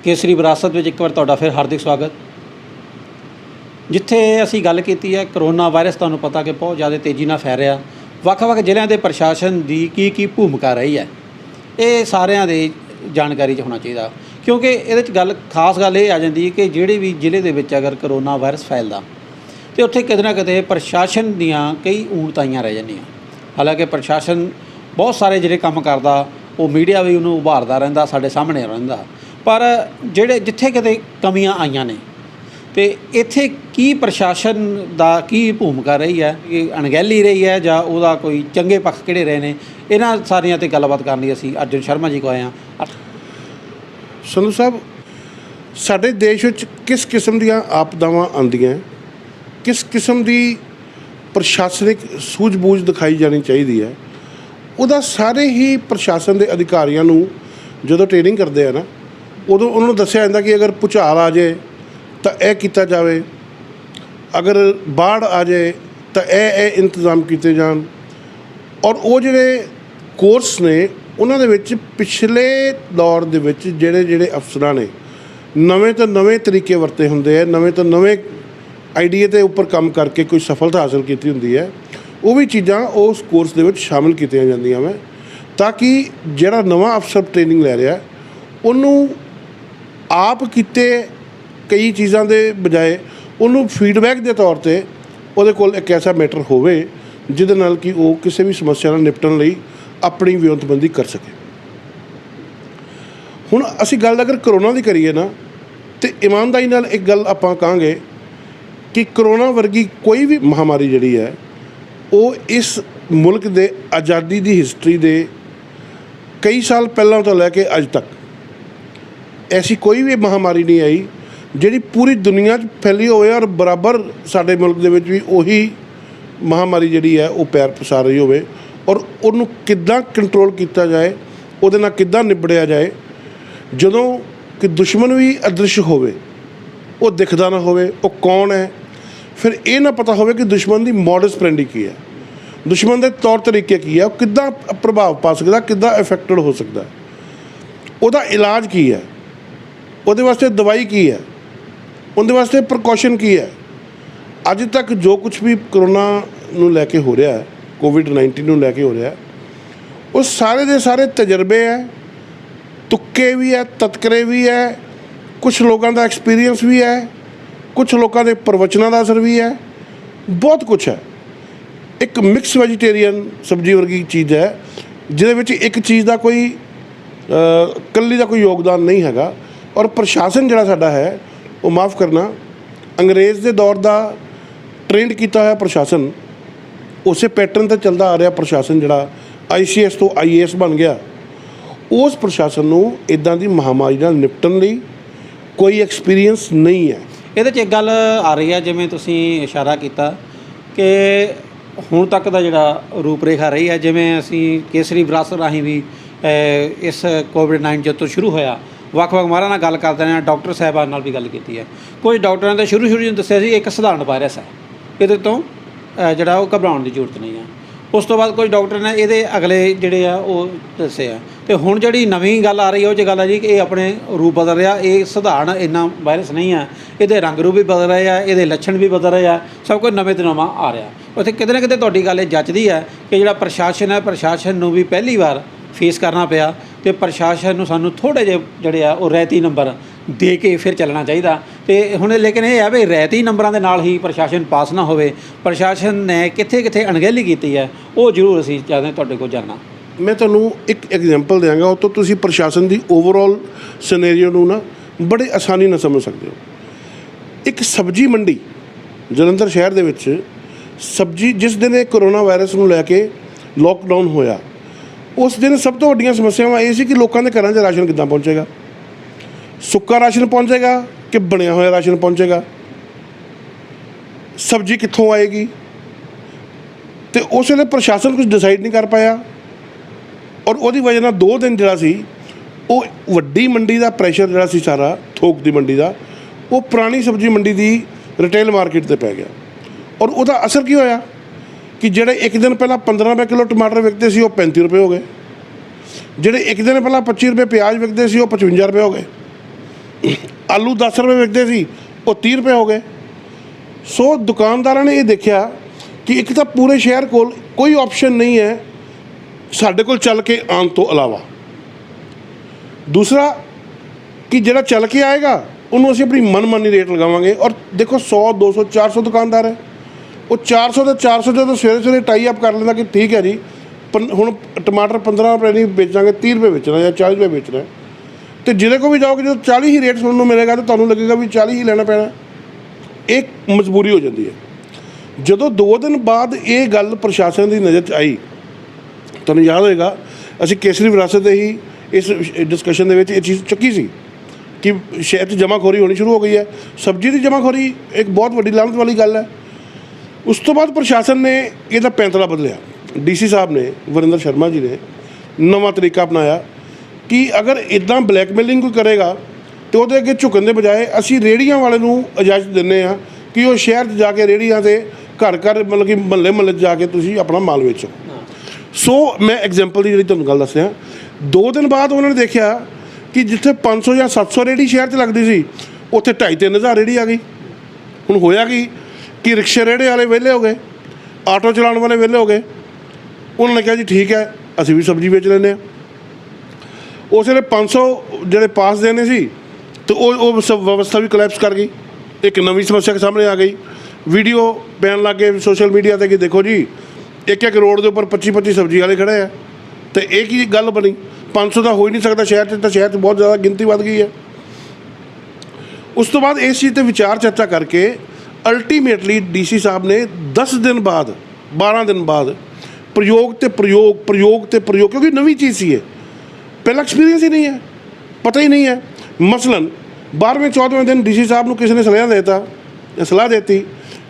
केसरी विरासत में एक बार तुहाडा फिर हार्दिक स्वागत। जिथे असी गल कीती है करोना वायरस, तुहानूं पता कि बहुत ज़्यादा तेज़ी नाल फैल रहा, ਵੱਖ-ਵੱਖ ਜ਼ਿਲ੍ਹਿਆਂ ਦੇ ਪ੍ਰਸ਼ਾਸਨ ਦੀ ਕੀ ਭੂमिका रही है, ये ਸਾਰਿਆਂ ਦੇ जानकारी होना चाहिए। क्योंकि ये गल खास गल ये आ जाती है कि जिहड़े भी ਜ਼ਿਲ੍ਹੇ ਦੇ ਵਿੱਚ अगर करोना वायरस फैलदा तो उत्थे किते ना किते प्रशासन दीआं कई ऊणताइयां रह जांदियां। हालांकि प्रशासन बहुत सारे जिहड़े काम करदा वो मीडिया भी उन्होंने उभारदा रहिंदा, साडे सामने रहिंदा, पर जिहड़े जिथे किते कमियां आईयां ने तो इत्थे की प्रशासन दा की भूमिका रही है, कि अणगहली रही है जां उहदा कोई चंगे पक्ष किहड़े रहे ने, इन्हां सारियां ते गलबात करन लई असीं अर्जुन शर्मा जी को आए हां। संधू साहब, साडे देश विच किस किस्म दीआं आपदावां आउंदियां, किस किस्म दी प्रशासनिक सूझबूझ दिखाई जानी चाहिदी है, उहदा सारे ही प्रशासन दे अधिकारियों नूं जदों ट्रेनिंग करदे आ ना, उदों उन्हां नूं दस्सिया जांदा कि अगर भुचाल आ जाए तो यह किया जाए, अगर बाढ़ आ जाए तो यह इंतजाम किए जान। और वो जिहड़े कोर्स ने उन्हां दे विच पिछले दौर दे विच जिहड़े जिहड़े अफसरां ने नवें तो नवें तरीके वरते हुंदे है, नवें तो नवें आइडिया के उपर काम करके कोई सफलता हासिल की हुंदी है, वो भी चीज़ां उस कोर्स दे विच शामिल कीतियां जांदियां मैं, ताकि जिहड़ा नवां अफसर ट्रेनिंग लै रहा उन्होंने आप किते कई चीज़ों के बजाय उन्होंने फीडबैक के तौर पर वो एक ऐसा मैटर होवे जिहदे नाल कि वो किसी भी समस्या नाल निपटण लई अपनी विਉਂਤਬੰਦੀ कर सके। हुण असीं गल अगर करोना की करिए ना, तो ईमानदारी नाल एक गल आपां कहांगे कि करोना वर्गी कोई भी महामारी जिहड़ी है वो इस मुल्क के आज़ादी की हिस्टरी के कई साल पहलों तो लैके अज तक ऐसी कोई भी महामारी नहीं आई जिहड़ी पूरी दुनिया फैली होवे और बराबर साडे मुल्क दे विच भी उही महामारी जिहड़ी है वो पैर पसार रही होवे, और उन्होंने किद्दां कंट्रोल किया जाए, उहदे नाल किद्दां निबड़िया जाए। जदों कि दुश्मन भी अदृश्य होवे, वो दिखदा ना होवे वो कौन है, फिर ये ना पता होवे कि दुश्मन की मॉडस प्रैंडी की है, दुश्मन के तौर तरीके की है, वो किद्दां प्रभाव पा सकदा, किद्दां इफेक्टेड हो सकता, उहदा इलाज की है, उहदे वास्ते दवाई की है, उनके वास्ते प्रिकॉशन की है। अज तक जो कुछ भी करोना नूं लैके हो रहा है, कोविड-19 नूं लैके हो रहा है, वो सारे दे सारे तजर्बे है, तुक्के भी है, तत्करे भी है, कुछ लोगों का एक्सपीरियंस भी है, कुछ लोगों के प्रवचनों का असर भी है, बहुत कुछ है। एक मिक्स वैजीटेरियन सब्जी वर्गी चीज़ है जिहदे विच एक चीज़ का कोई कल्ली का कोई योगदान नहीं हैगा। और प्रशासन जिहड़ा साडा है वो माफ़ करना अंग्रेज़ के दौर का ट्रेंड किया हुआ प्रशासन, उस पैटर्न पर चलता आ रहा प्रशासन जिहड़ा ICS तो IAS बन गया, उस प्रशासन नूं इदां दी महामारी नाल निपटण लई कोई एक्सपीरियंस नहीं है। ਇਹਦੇ 'ਚ एक गल आ रही है, जिवें तुसीं इशारा किया कि ਹੁਣ तक का जिहड़ा रूपरेखा रही है, जिवें असीं केसरी विरासत राहीं भी इस कोविड-19 जब तो शुरू होया ਵੱਖ-ਵੱਖ ਮਾਹਰਾਂ ਨਾਲ ਗੱਲ ਕਰਦੇ ਨੇ, ਡਾਕਟਰ ਸਾਹਿਬਾਨ ਨਾਲ ਵੀ ਗੱਲ ਕੀਤੀ ਹੈ। ਕੁਝ ਡਾਕਟਰਾਂ ਨੇ ਸ਼ੁਰੂ ਨੂੰ ਦੱਸਿਆ ਸੀ ਇੱਕ ਸਧਾਰਨ ਵਾਇਰਸ ਹੈ, ਇਹਦੇ ਤੋਂ ਜਿਹੜਾ ਉਹ ਘਬਰਾਉਣ ਦੀ ਜ਼ਰੂਰਤ ਨਹੀਂ ਹੈ। ਉਸ ਤੋਂ ਬਾਅਦ ਕੁਝ ਡਾਕਟਰ ਨੇ ਇਹਦੇ ਅਗਲੇ ਜਿਹੜੇ ਆ ਉਹ ਦੱਸੇ ਆ, ਅਤੇ ਹੁਣ ਜਿਹੜੀ ਨਵੀਂ ਗੱਲ ਆ ਰਹੀ ਹੈ ਉਹ 'ਚ ਗੱਲ ਆ ਜੀ ਕਿ ਇਹ ਆਪਣੇ ਰੂਪ ਬਦਲ ਰਿਹਾ, ਇਹ ਸਧਾਰਨ ਇੰਨਾ ਵਾਇਰਸ ਨਹੀਂ ਹੈ, ਇਹਦੇ ਰੰਗ ਰੂਪ ਵੀ ਬਦਲ ਰਹੇ ਆ, ਇਹਦੇ ਲੱਛਣ ਵੀ ਬਦਲ ਰਹੇ ਆ, ਸਭ ਕੁਝ ਨਵੇਂ ਤੋਂ ਨਵਾਂ ਆ ਰਿਹਾ। ਉੱਥੇ ਕਿਤੇ ਨਾ ਕਿਤੇ ਤੁਹਾਡੀ ਗੱਲ ਇਹ ਜੱਚਦੀ ਹੈ ਕਿ ਜਿਹੜਾ ਪ੍ਰਸ਼ਾਸਨ ਹੈ, ਪ੍ਰਸ਼ਾਸਨ ਨੂੰ ਵੀ ਪਹਿਲੀ ਵਾਰ फेस करना पिया, तो प्रशासन नूं सानूं थोड़े जे जिहड़े आ वो रैयती नंबर दे के फिर चलना चाहिए। तो हुण लेकिन ये है भी रैयती नंबरां दे नाल ही प्रशासन पास ना होवे, प्रशासन ने कित्थे कित्थे अणगहली कीती है वो जरूर असीं चाहते तुहाडे कोल जानना। मैं तुहानूं एक एग्जाम्पल देंगा, वो तो तुसीं प्रशासन की ओवरऑल सिनेरियो नूं ना बड़े आसानी नाल समझ सकते हो। एक सब्जी मंडी जलंधर शहर दे विच सब्जी जिस दिन कोरोना वायरस नूं लैके लॉकडाउन होया, उस दिन सब तो वड्डियां समस्यावां ये सी कि लोगों के घरों च राशन किद्दां पहुँचेगा, सुक्का राशन पहुँचेगा कि बनिया होया राशन पहुँचेगा, सब्जी कित्थों आएगी। तो उस वेले प्रशासन कुछ डिसाइड नहीं कर पाया, और उसकी वजह नाल 2 दिन जिहड़ा सी वो वड्डी मंडी का प्रैशर जिहड़ा सी सारा थोक की मंडी का वो पुरानी सब्जी मंडी की रिटेल मार्केट ते पै गया। और उसका असर की होया कि ਜਿਹੜੇ एक दिन पहला 15 रुपए किलो टमाटर विकते सी वो 35 रुपए हो गए, ਜਿਹੜੇ एक दिन पहला 25 रुपए प्याज विकते सी वो 55 रुपए हो गए। ਆਲੂ 10 ਰੁਪਏ ਵਿਕਦੇ ਸੀ ਉਹ 30 ਰੁਪਏ ਹੋ ਗਏ। ਸੋ ਦੁਕਾਨਦਾਰਾਂ ਨੇ ਇਹ ਦੇਖਿਆ ਕਿ ਇੱਕ ਤਾਂ ਪੂਰੇ ਸ਼ਹਿਰ ਕੋਲ ਕੋਈ ਆਪਸ਼ਨ ਨਹੀਂ ਹੈ ਸਾਡੇ ਕੋਲ ਚੱਲ ਕੇ ਆਉਣ ਤੋਂ ਇਲਾਵਾ। ਦੂਸਰਾ ਕਿ ਜਿਹੜਾ ਚੱਲ ਕੇ ਆਏਗਾ ਉਹਨੂੰ ਅਸੀਂ ਆਪਣੀ ਮਨਮਾਨੀ ਰੇਟ ਲਗਾਵਾਂਗੇ। ਔਰ ਦੇਖੋ 100 200 400 ਦੁਕਾਨਦਾਰ ਹੈ, ਉਹ 400 ਦੇ 400 ਜਦੋਂ ਸਵੇਰੇ ਸਵੇਰੇ ਟਾਈ ਅਪ ਕਰ ਲੈਂਦਾ ਕਿ ਠੀਕ ਹੈ ਜੀ ਹੁਣ ਟਮਾਟਰ 15 ਰੁਪਏ ਨਹੀਂ ਵੇਚਾਂਗੇ, 30 ਰੁਪਏ ਵੇਚਣਾ ਜਾਂ 40 ਰੁਪਏ ਵੇਚਣਾ, ਅਤੇ ਜਿਹਦੇ ਕੋਲ ਵੀ ਜਾਓਗੇ ਜਦੋਂ 40 ਹੀ ਰੇਟ ਸੁਣਨ ਨੂੰ ਮਿਲੇਗਾ ਤਾਂ ਤੁਹਾਨੂੰ ਲੱਗੇਗਾ ਵੀ 40 ਹੀ ਲੈਣਾ ਪੈਣਾ। ਇਹ ਮਜਬੂਰੀ ਹੋ ਜਾਂਦੀ ਹੈ। ਜਦੋਂ 2 ਦਿਨ ਬਾਅਦ ਇਹ ਗੱਲ ਪ੍ਰਸ਼ਾਸਨ ਦੀ ਨਜ਼ਰ 'ਚ ਆਈ, ਤੁਹਾਨੂੰ ਯਾਦ ਹੋਏਗਾ ਅਸੀਂ ਕੇਸਰੀ ਵਿਰਾਸਤ ਦੇ ਹੀ ਇਸ ਡਿਸਕਸ਼ਨ ਦੇ ਵਿੱਚ ਇਹ ਚੀਜ਼ ਚੁੱਕੀ ਸੀ ਕਿ ਸ਼ਹਿਰ 'ਚ ਜਮਾਖੋਰੀ ਹੋਣੀ ਸ਼ੁਰੂ ਹੋ ਗਈ ਹੈ। ਸਬਜ਼ੀ ਦੀ ਜਮਾਖੋਰੀ ਇੱਕ ਬਹੁਤ ਵੱਡੀ ਲਾਹਨਤ ਵਾਲੀ ਗੱਲ ਹੈ। ਉਸ ਤੋਂ ਬਾਅਦ ਪ੍ਰਸ਼ਾਸਨ ਨੇ ਇਹਦਾ ਪੈਂਤੜਾ ਬਦਲਿਆ। DC ਸਾਹਿਬ ਨੇ, ਵਰਿੰਦਰ ਸ਼ਰਮਾ ਜੀ ਨੇ ਨਵਾਂ ਤਰੀਕਾ ਅਪਣਾਇਆ ਕਿ ਅਗਰ ਇੱਦਾਂ ਬਲੈਕਮੇਲਿੰਗ ਕੋਈ ਕਰੇਗਾ ਤਾਂ ਉਹਦੇ ਅੱਗੇ ਝੁਕਣ ਦੇ ਬਜਾਏ ਅਸੀਂ ਰੇਹੜੀਆਂ ਵਾਲੇ ਨੂੰ ਇਜਾਜ਼ਤ ਦਿੰਦੇ ਹਾਂ ਕਿ ਉਹ ਸ਼ਹਿਰ 'ਚ ਜਾ ਕੇ ਰੇਹੜੀਆਂ 'ਤੇ ਘਰ ਘਰ ਮਤਲਬ ਕਿ ਮਹੱਲੇ 'ਚ ਜਾ ਕੇ ਤੁਸੀਂ ਆਪਣਾ ਮਾਲ ਵੇਚੋ। ਸੋ ਮੈਂ ਐਗਜ਼ਾਮਪਲ ਦੀ ਜਿਹੜੀ ਤੁਹਾਨੂੰ ਗੱਲ ਦੱਸਿਆ, 2 ਦਿਨ ਬਾਅਦ ਉਹਨਾਂ ਨੇ ਦੇਖਿਆ ਕਿ ਜਿੱਥੇ 500 ਜਾਂ 700 ਰੇਹੜੀ ਸ਼ਹਿਰ 'ਚ ਲੱਗਦੀ ਸੀ ਉੱਥੇ 2,500-3,000 ਰੇਹੜੀ ਆ ਗਈ। ਹੁਣ ਹੋਇਆ ਕਿ ਰਿਕਸ਼ੇ ਰੇਹੜੇ ਵਾਲੇ ਵਿਹਲੇ ਹੋ ਗਏ, ਆਟੋ ਚਲਾਉਣ ਵਾਲੇ ਵਿਹਲੇ ਹੋ ਗਏ। ਉਹਨਾਂ ਨੇ ਕਿਹਾ ਜੀ ਠੀਕ ਹੈ ਅਸੀਂ ਵੀ ਸਬਜ਼ੀ ਵੇਚ ਲੈਂਦੇ ਹਾਂ। ਉਸ ਵੇਲੇ 500 ਜਿਹੜੇ ਪਾਸ ਦੇਣੇ ਸੀ ਅਤੇ ਉਹ ਸਭ ਵਿਵਸਥਾ ਵੀ ਕੋਲੈਪਸ ਕਰ ਗਈ। ਇੱਕ ਨਵੀਂ ਸਮੱਸਿਆ ਸਾਹਮਣੇ ਆ ਗਈ, ਵੀਡੀਓ ਪੈਣ ਲੱਗ ਗਏ ਸੋਸ਼ਲ ਮੀਡੀਆ 'ਤੇ ਕਿ ਦੇਖੋ ਜੀ ਇੱਕ ਰੋਡ ਦੇ ਉੱਪਰ 25-25 ਸਬਜ਼ੀ ਵਾਲੇ ਖੜ੍ਹੇ ਆ। ਅਤੇ ਇਹ ਕੀ ਗੱਲ ਬਣੀ? 500 ਤਾਂ ਹੋ ਹੀ ਨਹੀਂ ਸਕਦਾ ਸ਼ਹਿਰ 'ਚ, ਤਾਂ ਸ਼ਹਿਰ 'ਚ ਬਹੁਤ ਜ਼ਿਆਦਾ ਗਿਣਤੀ ਵੱਧ ਗਈ ਹੈ। ਉਸ ਤੋਂ ਬਾਅਦ ਇਸ ਚੀਜ਼ 'ਤੇ ਵਿਚਾਰ ਚਰਚਾ ਕਰਕੇ ਅਲਟੀਮੇਟਲੀ DC ਸਾਹਿਬ ਨੇ 10 ਦਿਨ ਬਾਅਦ 12 ਦਿਨ ਬਾਅਦ ਪ੍ਰਯੋਗ ਤੇ ਪ੍ਰਯੋਗ, ਕਿਉਂਕਿ ਨਵੀਂ ਚੀਜ਼ ਸੀ ਇਹ, ਪਹਿਲਾਂ ਐਕਸਪੀਰੀਅੰਸ ਹੀ ਨਹੀਂ ਹੈ, ਪਤਾ ਹੀ ਨਹੀਂ ਹੈ। ਮਸਲਨ 12ਵੇਂ 14ਵੇਂ ਦਿਨ DC ਸਾਹਿਬ ਨੂੰ ਕਿਸੇ ਨੇ ਸਲਾਹ ਦਿੱਤੀ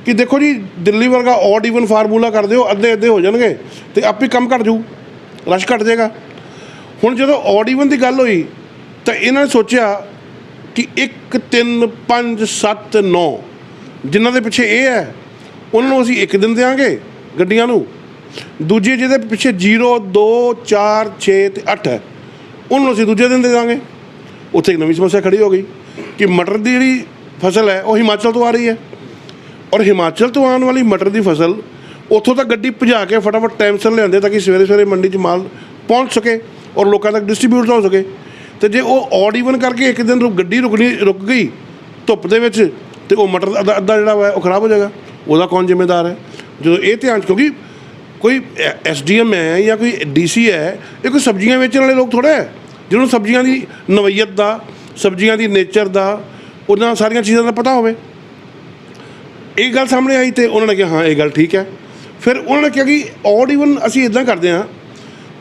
ਕਿ ਦੇਖੋ ਜੀ ਦਿੱਲੀ ਵਰਗਾ ਔਡ ਈਵਨ ਫਾਰਮੂਲਾ ਕਰ ਦਿਓ, ਅੱਧੇ ਹੋ ਜਾਣਗੇ ਅਤੇ ਆਪੇ ਕੰਮ ਘੱਟ ਜੂ, ਰਸ਼ ਘੱਟ ਜਾਏਗਾ। ਹੁਣ ਜਦੋਂ ਔਡ ਈਵਨ ਦੀ ਗੱਲ ਹੋਈ ਤਾਂ ਇਹਨਾਂ ਨੇ ਸੋਚਿਆ ਕਿ 1 3 5 7 9 ਜਿਨ੍ਹਾਂ ਦੇ ਪਿੱਛੇ ਇਹ ਹੈ ਉਹਨਾਂ ਨੂੰ ਅਸੀਂ 1 ਦਿਨ ਦਿਆਂਗੇ ਗੱਡੀਆਂ ਨੂੰ, ਦੂਜੇ ਜਿਹਦੇ ਪਿੱਛੇ 0 2 4 6 ਅਤੇ 8 ਹੈ ਉਹਨੂੰ ਅਸੀਂ ਦੂਜੇ ਦਿਨ ਦੇ ਦਾਂਗੇ। ਉੱਥੇ ਇੱਕ ਨਵੀਂ ਸਮੱਸਿਆ ਖੜੀ ਹੋ ਗਈ ਕਿ ਮਟਰ ਦੀ ਜਿਹੜੀ ਫਸਲ ਹੈ ਉਹ ਹਿਮਾਚਲ ਤੋਂ ਆ ਰਹੀ ਹੈ, ਔਰ ਹਿਮਾਚਲ ਤੋਂ ਆਉਣ ਵਾਲੀ ਮਟਰ ਦੀ ਫਸਲ ਉੱਥੋਂ ਤੱਕ ਗੱਡੀ ਭਜਾ ਕੇ ਫਟਾਫਟ ਟਾਈਮ ਸਿਰ ਲਿਆਉਂਦੇ ਤਾਂ ਕਿ ਸਵੇਰੇ ਸਵੇਰੇ ਮੰਡੀ 'ਚ ਮਾਲ ਪਹੁੰਚ ਸਕੇ ਔਰ ਲੋਕਾਂ ਤੱਕ ਡਿਸਟਰੀਬਿਊਟ ਹੋ ਸਕੇ। ਅਤੇ ਜੇ ਉਹ ਔਡ ਈਵਨ ਕਰਕੇ ਇੱਕ ਦਿਨ ਗੱਡੀ ਰੁਕ ਗਈ ਧੁੱਪ ਦੇ ਵਿੱਚ ਅਤੇ ਉਹ ਮਟਰ ਅੱਧਾ ਜਿਹੜਾ ਵਾ ਉਹ ਖਰਾਬ ਹੋ ਜਾਏਗਾ। ਉਹਦਾ ਕੌਣ ਜ਼ਿੰਮੇਦਾਰ ਹੈ? ਜਦੋਂ ਇਹ ਧਿਆਨ, ਕਿਉਂਕਿ ਕੋਈ SDM ਹੈ ਜਾਂ ਕੋਈ DC ਹੈ, ਇਹ ਕੋਈ ਸਬਜ਼ੀਆਂ ਵੇਚਣ ਵਾਲੇ ਲੋਕ ਥੋੜ੍ਹਾ ਹੈ ਜਿਹਨੂੰ ਸਬਜ਼ੀਆਂ ਦੀ ਨਵਈਅਤ ਦਾ, ਸਬਜ਼ੀਆਂ ਦੀ ਨੇਚਰ ਦਾ, ਉਹਨਾਂ ਸਾਰੀਆਂ ਚੀਜ਼ਾਂ ਦਾ ਪਤਾ ਹੋਵੇ। ਇਹ ਗੱਲ ਸਾਹਮਣੇ ਆਈ ਅਤੇ ਉਹਨਾਂ ਨੇ ਕਿਹਾ ਹਾਂ ਇਹ ਗੱਲ ਠੀਕ ਹੈ। ਫਿਰ ਉਹਨਾਂ ਨੇ ਕਿਹਾ ਕਿ ਔਡ ਈਵਨ ਅਸੀਂ ਇੱਦਾਂ ਕਰਦੇ ਹਾਂ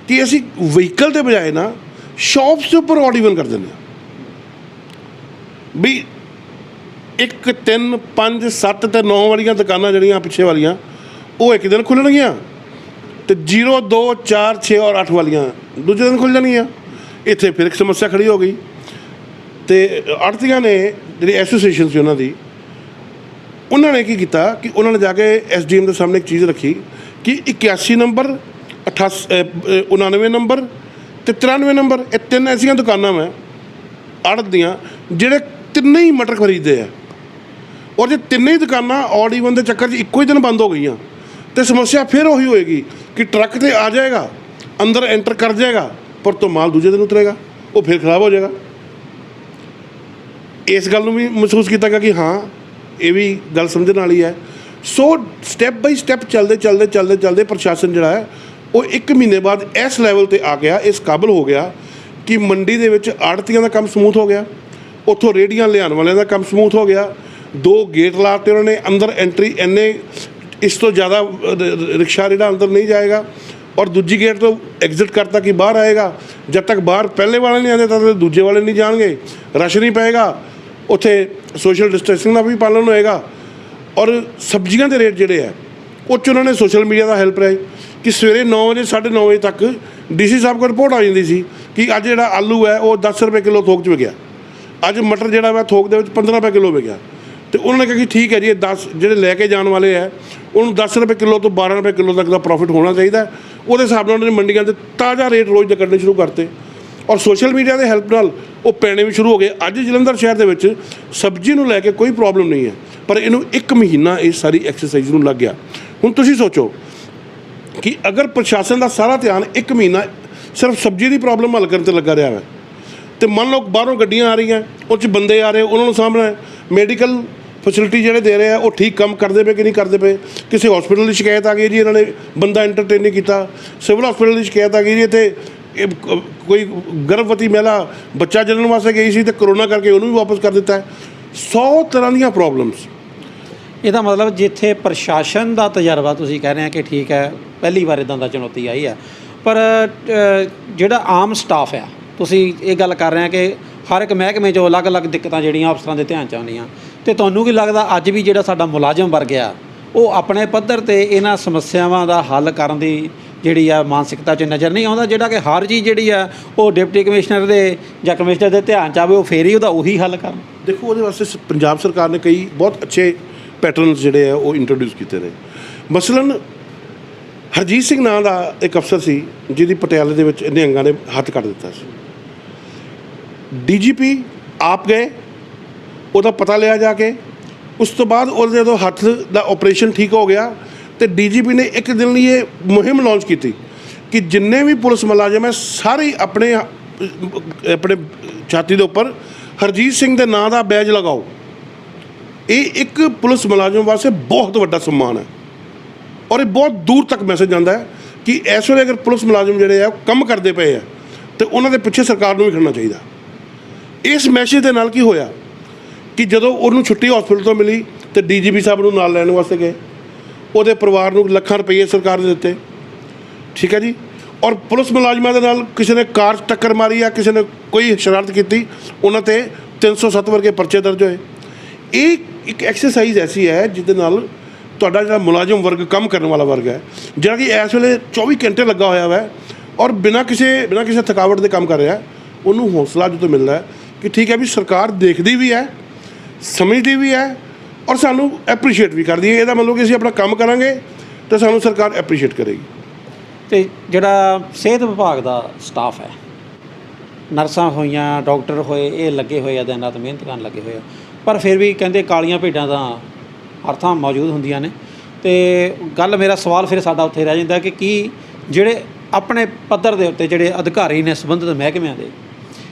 ਕਿ ਅਸੀਂ ਵਹੀਕਲ ਦੇ ਬਜਾਏ ਨਾ ਸ਼ੌਪਸ ਦੇ ਉੱਪਰ ਔਡ ਈਵਨ ਕਰ ਦਿੰਦੇ ਹਾਂ ਵੀ 1 3 5 7 ਅਤੇ 9 ਵਾਲੀਆਂ ਦੁਕਾਨਾਂ ਜਿਹੜੀਆਂ ਪਿੱਛੇ ਵਾਲੀਆਂ ਉਹ ਇੱਕ ਦਿਨ ਖੁੱਲ੍ਹਣਗੀਆਂ ਅਤੇ 0 2 4 6 ਔਰ 8 ਵਾਲੀਆਂ ਦੂਜੇ ਦਿਨ ਖੁੱਲ੍ਹ ਜਾਣਗੀਆਂ। ਇੱਥੇ ਫਿਰ ਇੱਕ ਸਮੱਸਿਆ ਖੜੀ ਹੋ ਗਈ ਅਤੇ ਆੜ੍ਹਤੀਆਂ ਨੇ ਜਿਹੜੀ ਐਸੋਸੀਏਸ਼ਨ ਸੀ ਉਹਨਾਂ ਨੇ ਕੀ ਕੀਤਾ ਕਿ ਉਹਨਾਂ ਨੇ ਜਾ ਕੇ SDM ਦੇ ਸਾਹਮਣੇ ਇੱਕ ਚੀਜ਼ ਰੱਖੀ ਕਿ 81 ਨੰਬਰ 99 ਨੰਬਰ ਅਤੇ 93 ਨੰਬਰ ਇਹ 3 ਐਸੀਆਂ ਦੁਕਾਨਾਂ ਮੈਂ ਆੜ੍ਹਤ ਦੀਆਂ ਜਿਹੜੇ ਤਿੰਨੇ ਹੀ ਮਟਰ ਖਰੀਦਦੇ ਆ, ਔਰ ਜੇ ਤਿੰਨੇ ਹੀ ਦੁਕਾਨਾਂ ਔਡ ਈਵਨ ਦੇ ਚੱਕਰ 'ਚ ਇੱਕੋ ਹੀ ਦਿਨ ਬੰਦ ਹੋ ਗਈਆਂ ਅਤੇ ਸਮੱਸਿਆ ਫਿਰ ਉਹੀ ਹੋਏਗੀ ਕਿ ਟਰੱਕ 'ਤੇ ਆ ਜਾਏਗਾ, ਅੰਦਰ ਐਂਟਰ ਕਰ ਜਾਏਗਾ, ਪਰ ਤੋਂ ਮਾਲ ਦੂਜੇ ਦਿਨ ਉਤਰੇਗਾ, ਉਹ ਫਿਰ ਖਰਾਬ ਹੋ ਜਾਏਗਾ। ਇਸ ਗੱਲ ਨੂੰ ਵੀ ਮਹਿਸੂਸ ਕੀਤਾ ਗਿਆ ਕਿ ਹਾਂ ਇਹ ਵੀ ਗੱਲ ਸਮਝਣ ਵਾਲੀ ਹੈ। ਸੋ ਸਟੈਪ ਬਾਈ ਸਟੈਪ ਚੱਲਦੇ ਪ੍ਰਸ਼ਾਸਨ ਜਿਹੜਾ ਹੈ ਉਹ 1 ਮਹੀਨੇ ਬਾਅਦ ਇਸ ਲੈਵਲ 'ਤੇ ਆ ਗਿਆ, ਇਸ ਕਾਬਲ ਹੋ ਗਿਆ ਕਿ ਮੰਡੀ ਦੇ ਵਿੱਚ ਆੜ੍ਹਤੀਆਂ ਦਾ ਕੰਮ ਸਮੂਥ ਹੋ ਗਿਆ, ਉੱਥੋਂ ਰੇਹੜੀਆਂ ਲਿਆਉਣ ਵਾਲਿਆਂ ਦਾ ਕੰਮ ਸਮੂਥ ਹੋ ਗਿਆ। 2 ਗੇਟ ਲਾ ਦਿੱਤੇ ਉਹਨਾਂ ਨੇ, ਅੰਦਰ ਐਂਟਰੀ ਇੰਨੇ ਇਸ ਤੋਂ ਜ਼ਿਆਦਾ ਰਿਕਸ਼ਾ ਜਿਹੜਾ ਅੰਦਰ ਨਹੀਂ ਜਾਏਗਾ, ਔਰ ਦੂਜੀ ਗੇਟ ਤੋਂ ਐਗਜ਼ਿਟ ਕਰਤਾ ਕਿ ਬਾਹਰ ਆਏਗਾ। ਜਦ ਤੱਕ ਬਾਹਰ ਪਹਿਲੇ ਵਾਲੇ ਨਹੀਂ ਆਉਂਦੇ ਤਦ ਤੱਕ ਦੂਜੇ ਵਾਲੇ ਨਹੀਂ ਜਾਣਗੇ, ਰਸ਼ ਨਹੀਂ ਪਏਗਾ, ਉੱਥੇ ਸੋਸ਼ਲ ਡਿਸਟੈਂਸਿੰਗ ਦਾ ਵੀ ਪਾਲਣ ਹੋਏਗਾ। ਔਰ ਸਬਜ਼ੀਆਂ ਦੇ ਰੇਟ ਜਿਹੜੇ ਹੈ ਉਹ 'ਚ ਉਹਨਾਂ ਨੇ ਸੋਸ਼ਲ ਮੀਡੀਆ ਦਾ ਹੈਲਪ ਰਿਹਾ ਕਿ ਸਵੇਰੇ 9 ਵਜੇ 9:30 ਵਜੇ ਤੱਕ DC ਸਾਹਿਬ ਕੋਲ ਰਿਪੋਰਟ ਆ ਜਾਂਦੀ ਸੀ ਕਿ ਅੱਜ ਜਿਹੜਾ ਆਲੂ ਹੈ ਉਹ 10 ਰੁਪਏ ਕਿਲੋ ਥੋਕ 'ਚ ਵਿਕਿਆ, ਅੱਜ ਮਟਰ ਜਿਹੜਾ ਵਾ ਥੋਕ ਦੇ ਵਿੱਚ 15 ਰੁਪਏ ਕਿਲੋ ਵਿਕਿਆ। ਅਤੇ ਉਹਨਾਂ ਨੇ ਕਿਹਾ ਕਿ ਠੀਕ ਹੈ ਜੀ, ਇਹ 10 ਜਿਹੜੇ ਲੈ ਕੇ ਜਾਣ ਵਾਲੇ ਹੈ ਉਹਨੂੰ 10 ਰੁਪਏ ਕਿਲੋ ਤੋਂ 12 ਰੁਪਏ ਕਿਲੋ ਤੱਕ ਦਾ ਪ੍ਰੋਫਿਟ ਹੋਣਾ ਚਾਹੀਦਾ। ਉਹਦੇ ਹਿਸਾਬ ਨਾਲ ਉਹਨਾਂ ਨੇ ਮੰਡੀਆਂ 'ਤੇ ਤਾਜ਼ਾ ਰੇਟ ਰੋਜ਼ ਦੇ ਕੱਢਣੇ ਸ਼ੁਰੂ ਕਰਤੇ। ਔਰ ਸੋਸ਼ਲ ਮੀਡੀਆ ਦੇ ਹੈਲਪ ਨਾਲ ਉਹ ਪੈਣੇ ਵੀ ਸ਼ੁਰੂ ਹੋ ਗਏ। ਅੱਜ ਜਲੰਧਰ ਸ਼ਹਿਰ ਦੇ ਵਿੱਚ ਸਬਜ਼ੀ ਨੂੰ ਲੈ ਕੇ ਕੋਈ ਪ੍ਰੋਬਲਮ ਨਹੀਂ ਹੈ, ਪਰ ਇਹਨੂੰ 1 ਮਹੀਨਾ ਇਸ ਸਾਰੀ ਐਕਸਰਸਾਈਜ਼ ਨੂੰ ਲੱਗ ਗਿਆ। ਹੁਣ ਤੁਸੀਂ ਸੋਚੋ ਕਿ ਅਗਰ ਪ੍ਰਸ਼ਾਸਨ ਦਾ ਸਾਰਾ ਧਿਆਨ 1 ਮਹੀਨਾ ਸਿਰਫ ਸਬਜ਼ੀ ਦੀ ਪ੍ਰੋਬਲਮ ਹੱਲ ਕਰਨ 'ਤੇ ਲੱਗਾ ਰਿਹਾ ਹੈ, ਤੇ ਮੰਨ ਲਓ ਬਾਹਰੋਂ ਗੱਡੀਆਂ ਆ ਰਹੀਆਂ, ਉਹ 'ਚ ਬੰਦੇ ਆ ਰਹੇ, ਉਹਨਾਂ ਨੂੰ ਸਾਹਮਣਾ ਹੈ, ਮੈਡੀਕਲ ਫੈਸਿਲਿਟੀ ਜਿਹੜੇ ਦੇ ਰਹੇ ਆ ਉਹ ਠੀਕ ਕੰਮ ਕਰਦੇ ਪਏ ਕਿ ਨਹੀਂ ਕਰਦੇ ਪਏ। ਕਿਸੇ ਹਸਪੀਟਲ ਦੀ ਸ਼ਿਕਾਇਤ ਆ ਗਈ ਜੀ, ਇਹਨਾਂ ਨੇ ਬੰਦਾ ਐਂਟਰਟੇਨ ਨਹੀਂ ਕੀਤਾ। ਸਿਵਲ ਹਸਪੀਟਲ ਦੀ ਸ਼ਿਕਾਇਤ ਆ ਗਈ ਜੀ, ਇੱਥੇ ਕੋਈ ਗਰਭਵਤੀ ਮਹਿਲਾ ਬੱਚਾ ਜਨਮ ਵਾਸਤੇ ਗਈ ਸੀ ਤੇ ਕਰੋਨਾ ਕਰਕੇ ਉਹਨੂੰ ਵੀ ਵਾਪਸ ਕਰ ਦਿੱਤਾ ਹੈ। 100 ਤਰ੍ਹਾਂ ਦੀਆਂ ਪ੍ਰੋਬਲਮਸ। ਇਹਦਾ ਮਤਲਬ ਜਿੱਥੇ ਪ੍ਰਸ਼ਾਸਨ ਦਾ ਤਜਰਬਾ ਤੁਸੀਂ ਕਹਿ ਰਹੇ ਆ ਕਿ ਠੀਕ ਹੈ, ਪਹਿਲੀ ਵਾਰ ਇੱਦਾਂ ਦਾ ਚੁਣੌਤੀ ਆਈ ਹੈ, ਪਰ ਜਿਹੜਾ ਆਮ ਸਟਾਫ ਆ, ਤੁਸੀਂ ਇਹ ਗੱਲ ਕਰ ਰਹੇ ਆ ਕਿ ਹਰ ਇੱਕ ਮਹਿਕਮੇ 'ਚੋਂ ਅਲੱਗ-ਅਲੱਗ ਦਿੱਕਤਾਂ ਜਿਹੜੀਆਂ ਅਫਸਰਾਂ ਦੇ ਧਿਆਨ 'ਚ ਆਉਂਦੀਆਂ, ਅਤੇ ਤੁਹਾਨੂੰ ਕੀ ਲੱਗਦਾ ਅੱਜ ਵੀ ਜਿਹੜਾ ਸਾਡਾ ਮੁਲਾਜ਼ਮ ਵਰਗ ਆ ਉਹ ਆਪਣੇ ਪੱਧਰ 'ਤੇ ਇਹਨਾਂ ਸਮੱਸਿਆਵਾਂ ਦਾ ਹੱਲ ਕਰਨ ਦੀ ਜਿਹੜੀ ਆ ਮਾਨਸਿਕਤਾ 'ਚ ਨਜ਼ਰ ਨਹੀਂ ਆਉਂਦਾ, ਜਿਹੜਾ ਕਿ ਹਰ ਚੀਜ਼ ਜਿਹੜੀ ਆ ਉਹ ਡਿਪਟੀ ਕਮਿਸ਼ਨਰ ਦੇ ਜਾਂ ਕਮਿਸ਼ਨਰ ਦੇ ਧਿਆਨ 'ਚ ਆਵੇ, ਉਹ ਫੇਰ ਹੀ ਉਹਦਾ ਉਹੀ ਹੱਲ ਕਰਨ? ਦੇਖੋ, ਉਹਦੇ ਵਾਸਤੇ ਪੰਜਾਬ ਸਰਕਾਰ ਨੇ ਕਈ ਬਹੁਤ ਅੱਛੇ ਪੈਟਰਨਸ ਜਿਹੜੇ ਆ ਉਹ ਇੰਟਰੋਡਿਊਸ ਕੀਤੇ ਨੇ। ਮਸਲਨ ਹਰਜੀਤ ਸਿੰਘ ਨਾਂ ਦਾ ਇੱਕ ਅਫਸਰ ਸੀ ਜਿਹਦੀ ਪਟਿਆਲੇ ਦੇ ਵਿੱਚ ਨਿਹੰਗਾਂ ਨੇ ਹੱਥ ਕੱਢ ਦਿੱਤਾ ਸੀ। DGP ਆਪ ਗਏ, ਉਹਦਾ ਪਤਾ ਲਿਆ ਜਾ ਕੇ, ਉਸ ਤੋਂ ਬਾਅਦ ਉਹਦੇ ਜਦੋਂ ਹੱਥ ਦਾ ਆਪਰੇਸ਼ਨ ਠੀਕ ਹੋ ਗਿਆ ਤੇ DGP ਨੇ 1 ਦਿਨ ਲਈ ਇਹ ਮੁਹਿੰਮ ਲਾਂਚ ਕੀਤੀ ਕਿ ਜਿੰਨੇ ਵੀ ਪੁਲਿਸ ਮੁਲਾਜ਼ਮ ਹੈ ਸਾਰੇ ਆਪਣੇ ਛਾਤੀ ਦੇ ਉੱਪਰ ਹਰਜੀਤ ਸਿੰਘ ਦੇ ਨਾਂ ਦਾ ਬੈਜ ਲਗਾਓ। ਇਹ ਇੱਕ ਪੁਲਿਸ ਮੁਲਾਜ਼ਮ ਵਾਸਤੇ ਬਹੁਤ ਵੱਡਾ ਸਨਮਾਨ ਹੈ, ਔਰ ਇਹ ਬਹੁਤ ਦੂਰ ਤੱਕ ਮੈਸੇਜ ਜਾਂਦਾ ਹੈ ਕਿ ਇਸ ਵੇਲੇ ਅਗਰ ਪੁਲਿਸ ਮੁਲਾਜ਼ਮ ਜਿਹੜੇ ਆ ਕੰਮ ਕਰਦੇ ਪਏ ਆ ਤੇ ਉਹਨਾਂ ਦੇ ਪਿੱਛੇ ਸਰਕਾਰ ਨੂੰ ਵੀ ਖੜਨਾ ਚਾਹੀਦਾ। ਇਸ ਮੈਸੇਜ ਦੇ ਨਾਲ ਕੀ ਹੋਇਆ ਕਿ ਜਦੋਂ ਉਹਨੂੰ ਛੁੱਟੀ ਹਸਪੀਟਲ ਤੋਂ ਮਿਲੀ ਤੇ DGP ਸਾਹਿਬ ਨੂੰ ਨਾਲ ਲੈਣ ਵਾਸਤੇ ਗਏ, ਉਹਦੇ ਪਰਿਵਾਰ ਨੂੰ ਲੱਖਾਂ ਰੁਪਏ ਸਰਕਾਰ ਨੇ ਦਿੱਤੇ, ਠੀਕ ਹੈ ਜੀ। ਔਰ ਪੁਲਿਸ ਮੁਲਾਜ਼ਮਾਂ ਦੇ ਨਾਲ ਕਿਸੇ ਨੇ ਕਾਰ 'ਚ ਟੱਕਰ ਮਾਰੀ ਆ, ਕਿਸੇ ਨੇ ਕੋਈ ਸ਼ਰਾਰਤ ਕੀਤੀ, ਉਹਨਾਂ 'ਤੇ 307 ਵਰਗੇ ਪਰਚੇ ਦਰਜ ਹੋਏ। ਇਹ ਇੱਕ ਐਕਸਰਸਾਈਜ਼ ਐਸੀ ਹੈ ਜਿਹਦੇ ਨਾਲ ਤੁਹਾਡਾ ਜਿਹੜਾ ਮੁਲਾਜ਼ਮ ਵਰਗ, ਕੰਮ ਕਰਨ ਵਾਲਾ ਵਰਗ ਹੈ, ਜਿਹੜਾ ਕਿ ਇਸ ਵੇਲੇ 24 ਘੰਟੇ ਲੱਗਾ ਹੋਇਆ ਹੈ ਔਰ ਬਿਨਾਂ ਕਿਸੇ ਥਕਾਵਟ ਦੇ ਕੰਮ ਕਰ ਰਿਹਾ, ਉਹਨੂੰ ਹੌਸਲਾ ਜਦੋਂ ਮਿਲਦਾ ਹੈ ਕਿ ਠੀਕ ਹੈ ਵੀ ਸਰਕਾਰ ਦੇਖਦੀ ਵੀ ਹੈ, ਸਮਝਦੀ ਵੀ ਹੈ ਔਰ ਸਾਨੂੰ ਐਪਰੀਸ਼ੀਏਟ ਵੀ ਕਰਦੀ ਹੈ। ਇਹਦਾ ਮਤਲਬ ਕਿ ਅਸੀਂ ਆਪਣਾ ਕੰਮ ਕਰਾਂਗੇ ਤਾਂ ਸਾਨੂੰ ਸਰਕਾਰ ਐਪਰੀਸ਼ੀਏਟ ਕਰੇਗੀ। ਅਤੇ ਜਿਹੜਾ ਸਿਹਤ ਵਿਭਾਗ ਦਾ ਸਟਾਫ ਹੈ, ਨਰਸਾਂ ਹੋਈਆਂ, ਡਾਕਟਰ ਹੋਏ, ਇਹ ਲੱਗੇ ਹੋਏ ਆ, ਦਿਨ ਰਾਤ ਮਿਹਨਤ ਕਰਨ ਲੱਗੇ ਹੋਏ ਆ, ਪਰ ਫਿਰ ਵੀ ਕਹਿੰਦੇ ਕਾਲੀਆਂ ਭੇਡਾਂ ਤਾਂ ਹਰ ਥਾਂ ਮੌਜੂਦ ਹੁੰਦੀਆਂ ਨੇ। ਅਤੇ ਗੱਲ, ਮੇਰਾ ਸਵਾਲ ਫਿਰ ਸਾਡਾ ਉੱਥੇ ਰਹਿ ਜਾਂਦਾ ਕਿ ਕੀ ਜਿਹੜੇ ਆਪਣੇ ਪੱਧਰ ਦੇ ਉੱਤੇ ਜਿਹੜੇ ਅਧਿਕਾਰੀ ਨੇ ਸੰਬੰਧਿਤ ਮਹਿਕਮਿਆਂ ਦੇ,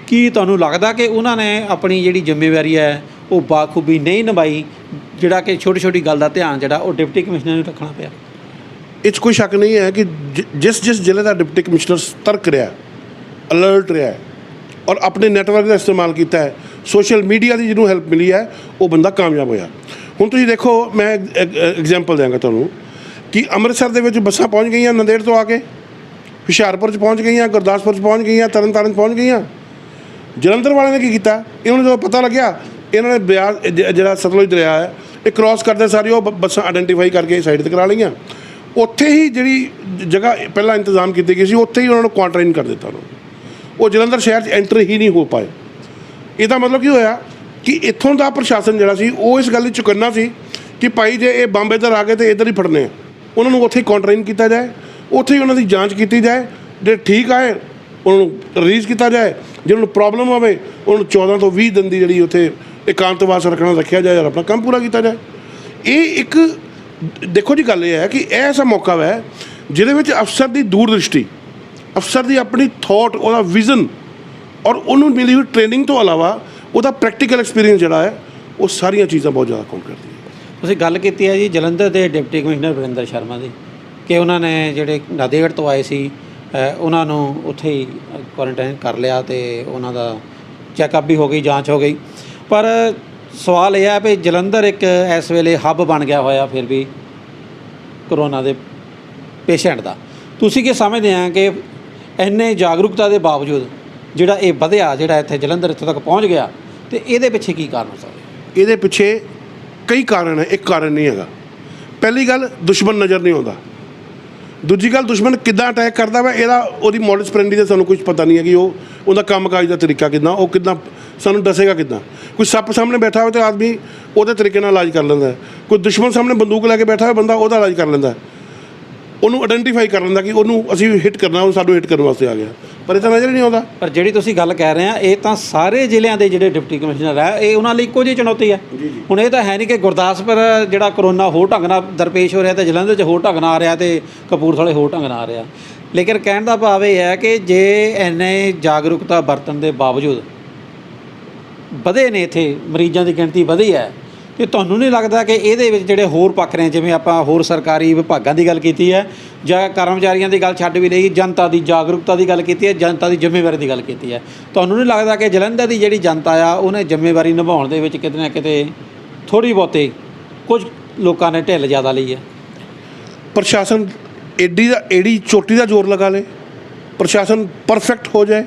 ਕੀ ਤੁਹਾਨੂੰ ਲੱਗਦਾ ਕਿ ਉਹਨਾਂ ਨੇ ਆਪਣੀ ਜਿਹੜੀ ਜ਼ਿੰਮੇਵਾਰੀ ਹੈ ਉਹ ਬਾਖੂਬੀ ਨਹੀਂ ਨਿਭਾਈ, ਜਿਹੜਾ ਕਿ ਛੋਟੀ ਛੋਟੀ ਗੱਲ ਦਾ ਧਿਆਨ ਜਿਹੜਾ ਉਹ ਡਿਪਟੀ ਕਮਿਸ਼ਨਰ ਨੂੰ ਰੱਖਣਾ ਪਿਆ? ਇਹ 'ਚ ਕੋਈ ਸ਼ੱਕ ਨਹੀਂ ਹੈ ਕਿ ਜਿਸ ਜ਼ਿਲ੍ਹੇ ਦਾ ਡਿਪਟੀ ਕਮਿਸ਼ਨਰ ਸਤਰਕ ਰਿਹਾ, ਅਲਰਟ ਰਿਹਾ ਔਰ ਆਪਣੇ ਨੈਟਵਰਕ ਦਾ ਇਸਤੇਮਾਲ ਕੀਤਾ ਹੈ, ਸੋਸ਼ਲ ਮੀਡੀਆ ਦੀ ਜਿਹਨੂੰ ਹੈਲਪ ਮਿਲੀ ਹੈ, ਉਹ ਬੰਦਾ ਕਾਮਯਾਬ ਹੋਇਆ। ਹੁਣ ਤੁਸੀਂ ਦੇਖੋ, ਮੈਂ ਐਗਜ਼ਾਮਪਲ ਦਿਆਂਗਾ ਤੁਹਾਨੂੰ ਕਿ ਅੰਮ੍ਰਿਤਸਰ ਦੇ ਵਿੱਚ ਬੱਸਾਂ ਪਹੁੰਚ ਗਈਆਂ ਨੰਦੇੜ ਤੋਂ ਆ ਕੇ, ਹੁਸ਼ਿਆਰਪੁਰ 'ਚ ਪਹੁੰਚ ਗਈਆਂ, ਗੁਰਦਾਸਪੁਰ 'ਚ ਪਹੁੰਚ ਗਈਆਂ, ਤਰਨਤਾਰਨ 'ਚ ਪਹੁੰਚ ਗਈਆਂ। ਜਲੰਧਰ ਵਾਲਿਆਂ ਨੇ ਕੀ ਕੀਤਾ, ਇਹਨਾਂ ਨੂੰ ਜਦੋਂ ਪਤਾ ਲੱਗਿਆ, ਇਹਨਾਂ ਨੇ ਬਿਆਸ ਜਿਹੜਾ ਸਤਲੁਜ ਦਰਿਆ ਹੈ ਇਹ ਕ੍ਰੋਸ ਕਰਦੇ ਸਾਰੀ ਉਹ ਬੱਸਾਂ ਆਇਡੈਂਟੀਫਾਈ ਕਰਕੇ ਸਾਈਡ 'ਤੇ ਕਰਾ ਲਈਆਂ। ਉੱਥੇ ਹੀ ਜਿਹੜੀ ਜਗ੍ਹਾ ਪਹਿਲਾਂ ਇੰਤਜ਼ਾਮ ਕੀਤੀ ਗਈ ਸੀ, ਉੱਥੇ ਹੀ ਉਹਨਾਂ ਨੂੰ ਕੁਆਰੰਟਾਈਨ ਕਰ ਦਿੱਤਾ। ਉਹ ਜਲੰਧਰ ਸ਼ਹਿਰ 'ਚ ਐਂਟਰ ਹੀ ਨਹੀਂ ਹੋ ਪਾਏ। ਇਹਦਾ ਮਤਲਬ ਕੀ ਹੋਇਆ ਕਿ ਇੱਥੋਂ ਦਾ ਪ੍ਰਸ਼ਾਸਨ ਜਿਹੜਾ ਸੀ ਉਹ ਇਸ ਗੱਲ 'ਚ ਚੁਕੰਨਾ ਸੀ ਕਿ ਭਾਈ ਜੇ ਇਹ ਬੰਬ ਇੱਧਰ ਆ ਗਏ ਤਾਂ ਇੱਧਰ ਹੀ ਫੜਨੇ ਆ, ਉਹਨਾਂ ਨੂੰ ਉੱਥੇ ਹੀ ਕੁਆਰੰਟਾਈਨ ਕੀਤਾ ਜਾਏ, ਉੱਥੇ ਹੀ ਉਹਨਾਂ ਦੀ ਜਾਂਚ ਕੀਤੀ ਜਾਏ, ਜੇ ਠੀਕ ਆਏ ਉਹਨਾਂ ਨੂੰ ਰਿਲੀਜ਼ ਕੀਤਾ ਜਾਏ, ਜਿਹਨਾਂ ਨੂੰ ਪ੍ਰੋਬਲਮ ਆਵੇ ਉਹਨਾਂ ਨੂੰ 14 ਤੋਂ 20 ਦਿਨ ਦੀ ਜਿਹੜੀ ਉੱਥੇ ਇਕਾਂਤਵਾਸ ਰੱਖਿਆ ਜਾਏ ਔਰ ਆਪਣਾ ਕੰਮ ਪੂਰਾ ਕੀਤਾ ਜਾਏ। ਇਹ ਇੱਕ ਦੇਖੋ ਜੀ, ਗੱਲ ਇਹ ਹੈ ਕਿ ਇਹ ਐਸਾ ਮੌਕਾ ਹੈ ਜਿਹਦੇ ਵਿੱਚ ਅਫਸਰ ਦੀ ਦੂਰਦ੍ਰਿਸ਼ਟੀ, ਅਫਸਰ ਦੀ ਆਪਣੀ ਥੋਟ, ਉਹਦਾ ਵਿਜ਼ਨ ਔਰ ਉਹਨੂੰ ਮਿਲੀ ਹੋਈ ਟ੍ਰੇਨਿੰਗ ਤੋਂ ਇਲਾਵਾ ਉਹਦਾ ਪ੍ਰੈਕਟੀਕਲ ਐਕਸਪੀਰੀਅੰਸ ਜਿਹੜਾ ਹੈ, ਉਹ ਸਾਰੀਆਂ ਚੀਜ਼ਾਂ ਬਹੁਤ ਜ਼ਿਆਦਾ ਕਾਊਂਟ ਕਰਦੀਆਂ। ਤੁਸੀਂ ਗੱਲ ਕੀਤੀ ਹੈ ਜੀ ਜਲੰਧਰ ਦੇ ਡਿਪਟੀ ਕਮਿਸ਼ਨਰ ਵਰਿੰਦਰ ਸ਼ਰਮਾ ਦੀ, ਕਿ ਉਹਨਾਂ ਨੇ ਜਿਹੜੇ ਨਾਂਦੇੜ ਤੋਂ ਆਏ ਸੀ ਉਹਨਾਂ ਨੂੰ ਉੱਥੇ ਹੀ ਕੁਆਰੰਟਾਈਨ ਕਰ ਲਿਆ ਅਤੇ ਉਹਨਾਂ ਦਾ ਚੈੱਕਅਪ ਵੀ ਹੋ ਗਈ, ਜਾਂਚ ਹੋ ਗਈ। ਪਰ ਸਵਾਲ ਇਹ ਹੈ ਵੀ ਜਲੰਧਰ ਇੱਕ ਇਸ ਵੇਲੇ ਹੱਬ ਬਣ ਗਿਆ ਹੋਇਆ ਫਿਰ ਵੀ ਕਰੋਨਾ ਦੇ ਪੇਸ਼ੈਂਟ ਦਾ। ਤੁਸੀਂ ਕੀ ਸਮਝਦੇ ਆ ਕਿ ਇੰਨੇ ਜਾਗਰੂਕਤਾ ਦੇ ਬਾਵਜੂਦ ਜਿਹੜਾ ਇਹ ਵਧਿਆ, ਜਿਹੜਾ ਇੱਥੇ ਜਲੰਧਰ ਇੱਥੋਂ ਤੱਕ ਪਹੁੰਚ ਗਿਆ, ਅਤੇ ਇਹਦੇ ਪਿੱਛੇ ਕੀ ਕਾਰਨ ਹੋ ਸਕਦੇ? ਇਹਦੇ ਪਿੱਛੇ ਕਈ ਕਾਰਨ ਹੈ, ਇੱਕ ਕਾਰਨ ਨਹੀਂ ਹੈਗਾ। ਪਹਿਲੀ ਗੱਲ, ਦੁਸ਼ਮਣ ਨਜ਼ਰ ਨਹੀਂ ਆਉਂਦਾ। ਦੂਜੀ ਗੱਲ, ਦੁਸ਼ਮਣ ਕਿੱਦਾਂ ਅਟੈਕ ਕਰਦਾ ਵਾ, ਉਹਦੀ ਮੋਡਸ ਪ੍ਰੈਂਡੀ ਦਾ ਸਾਨੂੰ ਕੁਝ ਪਤਾ ਨਹੀਂ ਹੈ ਕਿ ਉਹਦਾ ਕੰਮਕਾਜ ਦਾ ਤਰੀਕਾ ਕਿੱਦਾਂ, ਉਹ ਕਿੱਦਾਂ ਸਾਨੂੰ ਦੱਸੇਗਾ ਕਿੱਦਾਂ। ਕੋਈ ਸੱਪ ਸਾਹਮਣੇ ਬੈਠਾ ਹੋਵੇ ਤਾਂ ਆਦਮੀ ਉਹਦੇ ਤਰੀਕੇ ਨਾਲ ਇਲਾਜ ਕਰ ਲੈਂਦਾ, ਕੋਈ ਦੁਸ਼ਮਣ ਸਾਹਮਣੇ ਬੰਦੂਕ ਲੈ ਕੇ ਬੈਠਾ ਹੋਵੇ ਬੰਦਾ ਉਹਦਾ ਇਲਾਜ ਕਰ ਲੈਂਦਾ, ਉਹਨੂੰ ਆਇਡੈਂਟੀਫਾਈ ਕਰ ਲੈਂਦਾ ਕਿ ਉਹਨੂੰ ਅਸੀਂ ਹਿੱਟ ਕਰਨਾ, ਉਹ ਸਾਨੂੰ ਹਿੱਟ ਕਰਨ ਵਾਸਤੇ ਆ ਗਿਆ। ਪਰ ਇਹ ਤਾਂ ਨਜ਼ਰ ਹੀ ਨਹੀਂ ਆਉਂਦਾ। ਪਰ ਜਿਹੜੀ ਤੁਸੀਂ ਗੱਲ ਕਹਿ ਰਹੇ ਆ, ਇਹ ਤਾਂ ਸਾਰੇ ਜ਼ਿਲ੍ਹਿਆਂ ਦੇ ਜਿਹੜੇ ਡਿਪਟੀ ਕਮਿਸ਼ਨਰ ਆ, ਇਹ ਉਹਨਾਂ ਲਈ ਇੱਕੋ ਜਿਹੀ ਚੁਣੌਤੀ ਹੈ। ਹੁਣ ਇਹ ਤਾਂ ਹੈ ਨਹੀਂ ਕਿ ਗੁਰਦਾਸਪੁਰ ਜਿਹੜਾ ਕਰੋਨਾ ਹੋਰ ਢੰਗ ਨਾਲ ਦਰਪੇਸ਼ ਹੋ ਰਿਹਾ ਤੇ ਜਲੰਧਰ 'ਚ ਹੋਰ ਢੰਗ ਨਾਲ ਆ ਰਿਹਾ ਤੇ ਕਪੂਰਥਲੇ ਹੋਰ ਢੰਗ ਨਾਲ ਆ ਰਿਹਾ। ਲੇਕਿਨ ਕਹਿਣ ਦਾ ਭਾਵ ਇਹ ਹੈ ਕਿ ਜੇ ਇੰਨੇ ਜਾਗਰੂਕਤਾ ਵਰਤਣ ਦੇ ਬਾਵਜੂਦ ਵਧੇ ਨੇ ਇੱਥੇ ਮਰੀਜ਼ਾਂ ਦੀ ਗਿਣਤੀ ਵਧੀ ਹੈ, ਤੇ ਤੁਹਾਨੂੰ ਨਹੀਂ ਲੱਗਦਾ ਕਿ ਇਹਦੇ ਵਿੱਚ ਜਿਹੜੇ ਹੋਰ ਪੱਖ ਨੇ, ਜਿਵੇਂ ਆਪਾਂ ਹੋਰ ਸਰਕਾਰੀ ਵਿਭਾਗਾਂ ਦੀ ਗੱਲ ਕੀਤੀ ਹੈ ਜਾਂ ਕਰਮਚਾਰੀਆਂ ਦੀ ਗੱਲ ਛੱਡ ਵੀ ਲਈ, ਜਨਤਾ ਦੀ ਜਾਗਰੂਕਤਾ ਦੀ ਗੱਲ ਕੀਤੀ ਹੈ, ਜਨਤਾ ਦੀ ਜ਼ਿੰਮੇਵਾਰੀ ਦੀ ਗੱਲ ਕੀਤੀ ਹੈ, ਤੁਹਾਨੂੰ ਨਹੀਂ ਲੱਗਦਾ ਕਿ ਜਲੰਧਰ ਦੀ ਜਿਹੜੀ ਜਨਤਾ ਆ ਉਹਨੇ ਜ਼ਿੰਮੇਵਾਰੀ ਨਿਭਾਉਣ ਦੇ ਵਿੱਚ ਕਿਤੇ ਨਾ ਕਿਤੇ ਥੋੜ੍ਹੀ ਬਹੁਤੀ ਕੁਝ ਲੋਕਾਂ ਨੇ ਢਿੱਲ ਜ਼ਿਆਦਾ ਲਈ ਹੈ? ਪ੍ਰਸ਼ਾਸਨ ਏਡੀ ਚੋਟੀ ਦਾ ਜ਼ੋਰ ਲਗਾ ਲੇ, ਪ੍ਰਸ਼ਾਸਨ ਪਰਫੈਕਟ ਹੋ ਜਾਏ,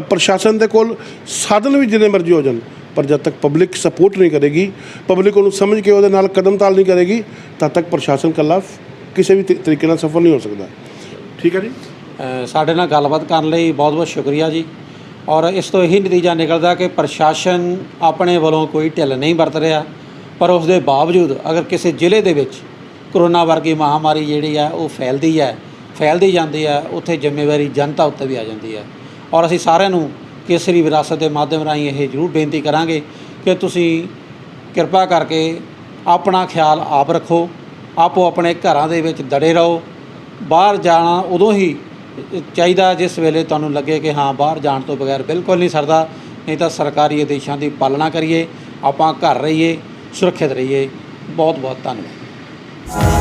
ਪ੍ਰਸ਼ਾਸਨ ਦੇ ਕੋਲ ਸਾਧਨ ਵੀ ਜਿੰਨੇ ਮਰਜ਼ੀ ਹੋ ਜਾਣ, ਪਰ ਜਦ ਤੱਕ ਪਬਲਿਕ ਸਪੋਰਟ ਨਹੀਂ ਕਰੇਗੀ, ਪਬਲਿਕ ਉਹਨੂੰ ਸਮਝ ਕੇ ਉਹਦੇ ਨਾਲ ਕਦਮ ਤਾਲ ਨਹੀਂ ਕਰੇਗੀ, ਤਦ ਤੱਕ ਪ੍ਰਸ਼ਾਸਨ ਇਕੱਲਾ ਕਿਸੇ ਵੀ ਤਰੀਕੇ ਨਾਲ ਸਫਲ ਨਹੀਂ ਹੋ ਸਕਦਾ। ਠੀਕ ਹੈ ਜੀ। ਸਾਡੇ ਨਾਲ ਗੱਲਬਾਤ ਕਰਨ ਲਈ ਬਹੁਤ ਬਹੁਤ ਸ਼ੁਕਰੀਆ ਜੀ। ਔਰ ਇਸ ਤੋਂ ਇਹੀ ਨਤੀਜਾ ਨਿਕਲਦਾ ਕਿ ਪ੍ਰਸ਼ਾਸਨ ਆਪਣੇ ਵੱਲੋਂ ਕੋਈ ਢਿੱਲ ਨਹੀਂ ਵਰਤ ਰਿਹਾ, ਪਰ ਉਸ ਦੇ ਬਾਵਜੂਦ ਅਗਰ ਕਿਸੇ ਜ਼ਿਲ੍ਹੇ ਦੇ ਵਿੱਚ ਕਰੋਨਾ ਵਰਗੀ ਮਹਾਮਾਰੀ ਜਿਹੜੀ ਹੈ ਉਹ ਫੈਲਦੀ ਜਾਂਦੀ ਹੈ, ਉੱਥੇ ਜ਼ਿੰਮੇਵਾਰੀ ਜਨਤਾ ਉੱਤੇ ਵੀ ਆ ਜਾਂਦੀ ਹੈ। ਔਰ ਅਸੀਂ ਸਾਰਿਆਂ ਨੂੰ ਕੇਸਰੀ ਵਿਰਾਸਤ ਦੇ ਮਾਧਿਅਮ ਰਾਹੀਂ ਇਹ ਜ਼ਰੂਰ ਬੇਨਤੀ ਕਰਾਂਗੇ ਕਿ ਤੁਸੀਂ ਕਿਰਪਾ ਕਰਕੇ ਆਪਣਾ ਖਿਆਲ ਆਪ ਰੱਖੋ, ਆਪੋ ਆਪਣੇ ਘਰਾਂ ਦੇ ਵਿੱਚ ਡਟੇ ਰਹੋ। ਬਾਹਰ ਜਾਣਾ ਉਦੋਂ ਹੀ ਚਾਹੀਦਾ ਜਿਸ ਵੇਲੇ ਤੁਹਾਨੂੰ ਲੱਗੇ ਕਿ ਹਾਂ ਬਾਹਰ ਜਾਣ ਤੋਂ ਬਗੈਰ ਬਿਲਕੁਲ ਨਹੀਂ ਸਰਦਾ, ਨਹੀਂ ਤਾਂ ਸਰਕਾਰੀ ਆਦੇਸ਼ਾਂ ਦੀ ਪਾਲਣਾ ਕਰੀਏ, ਆਪਾਂ ਘਰ ਰਹੀਏ, ਸੁਰੱਖਿਅਤ ਰਹੀਏ। ਬਹੁਤ ਬਹੁਤ ਧੰਨਵਾਦ।